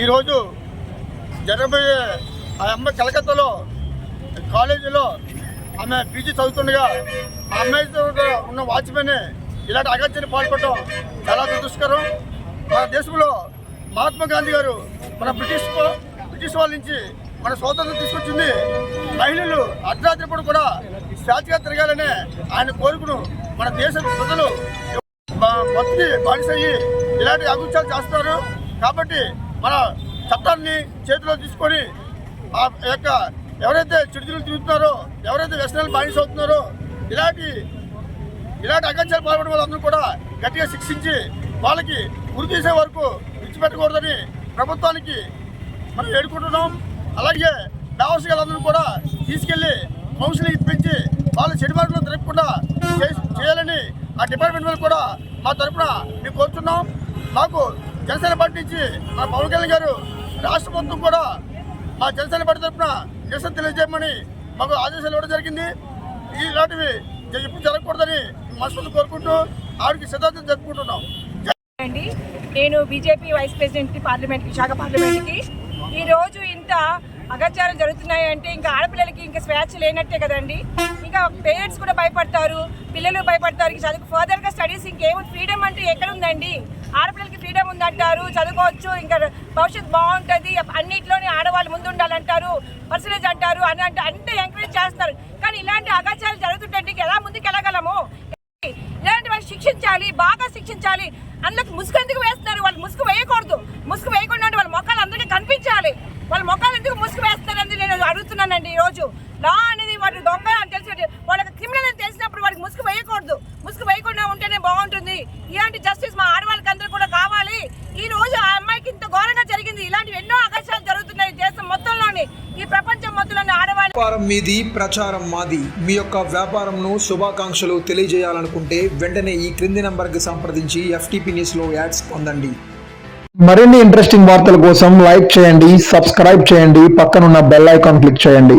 ఈరోజు జరగబోయే ఆ అమ్మాయి కలకత్తాలో కాలేజీలో ఆమె పీజీ చదువుతుండగా ఆ అమ్మాయితో ఉన్న వాచ్మెన్ ఇలాంటి అగత్యాన్ని పాల్పడటం చాలా దుష్కరం. మన దేశంలో మహాత్మా గాంధీ గారు మన బ్రిటిష్ వాళ్ళ నుంచి మన స్వాతంత్రం తీసుకొచ్చింది. మహిళలు అర్ధరాత్రి కూడా స్వేచ్ఛగా తిరగాలనే ఆయన కోరుకును మన దేశ ప్రజలు మొత్తం బానిసయ్యి ఇలాంటి అగుత్యాలు చేస్తారు. కాబట్టి మన చట్టాన్ని చేతిలో తీసుకొని ఆ యొక్క ఎవరైతే చిడుచులు తిరుగుతున్నారో, ఎవరైతే వ్యసనాలు బానిస అవుతున్నారో, ఇలాంటి అగత్యాలు పాల్పడే వాళ్ళందరూ కూడా గట్టిగా శిక్షించి వాళ్ళకి ఉరి తీసే వరకు విడిచిపెట్టకూడదని ప్రభుత్వానికి మనం వేడుకుంటున్నాం. అలాగే వ్యవసాయాలందరూ కూడా తీసుకెళ్లి కౌన్సిలింగ్ ఇప్పించి వాళ్ళ చెడు మార్గంలో తిరగకుండా చేయాలని ఆ డిపార్ట్మెంట్ వాళ్ళు కూడా మా తరఫున మేము కోరుతున్నాం. మాకు జనసేన పార్టీ నుంచి మా పవన్ కళ్యాణ్ గారు రాష్ట్ర మొత్తం కూడా మా జనసేన పార్టీ తరఫున నిరసన తెలియజేయమని మాకు ఆదేశాలు ఇవ్వడం జరిగింది. ఇలాంటివి ఎప్పుడు జరగకూడదని మనస్ఫూర్తి కోరుకుంటూ ఆవిడకి సిద్ధాంతం జరుపుకుంటున్నాం. నేను BJP vice president parliament Visakha పార్లమెంట్కి. ఈరోజు ఇంత అగత్యాలు జరుగుతున్నాయి అంటే ఇంకా ఆడపిల్లలకి ఇంకా స్వేచ్ఛ లేనట్టే కదండి. ఇంకా పేరెంట్స్ కూడా భయపడతారు, పిల్లలు భయపడతారు. చదువు ఫర్దర్గా స్టడీస్ ఇంకేమో ఫ్రీడమ్ అంటే ఎక్కడ ఉందండి? ఆడపిల్లలకి ఫ్రీడమ్ ఉందంటారు, చదువుకోవచ్చు, ఇంకా భవిష్యత్తు బాగుంటుంది, అన్నింటిలోనే ఆడవాళ్ళు ముందు ఉండాలంటారు, పర్సనేజ్ అంటారు అని అంటే ఎంకరేజ్ చేస్తారు. కానీ ఇలాంటి అగత్యాలు జరుగుతుంటే ఎలా ముందుకు వెళ్ళగలము? ఇలాంటి వాళ్ళు శిక్షించాలి, బాగా శిక్షించాలి. అందులోకి ముసుగు ఎందుకు వేస్తున్నారు? వాళ్ళు ముసుగు వేయకూడదు. ముసుగు వేయకుండా వాళ్ళ మొక్కలు అందరికీ కనిపించాలి. వాళ్ళ మొక్కలు ఎందుకు ముసుగు వేస్తారని నేను అడుగుతున్నానండి. ఈరోజు లా అనేది వాటి దొంగ అని తెలిసి వాళ్ళకి క్రిమినల్ అని తెలిసినప్పుడు వాడికి ముసుగు వేయకూడదు. ముసుగు వేయకుండా ఉంటేనే బాగుంటుంది. ఇలాంటి జస్టిస్ మా ఆడవాళ్ళకి అందరూ కూడా కావాలి. ఈ రోజు ఆ అమ్మాయికి ఇంత ఘోరంగా జరిగింది. ఇలాంటివి ఎన్నో అగత్యాలు జరుగుతున్నాయి దేశం మొత్తంలోని, ఈ ప్రపంచం మొత్తంలోని ఆడవాళ్ళు. వ్యాపారం మీది, ప్రచారం మాది. మీ యొక్క వ్యాపారంను శుభాకాంక్షలు తెలియజేయాలనుకుంటే వెంటనే ఈ క్రింది నంబర్కి సంప్రదించి FTP న్యూస్లో యాడ్స్ పొందండి. మరిన్ని ఇంట్రెస్టింగ్ వార్తల కోసం లైక్ చేయండి, సబ్స్క్రైబ్ చేయండి, పక్కనున్న బెల్ ఐకాన్ క్లిక్ చేయండి.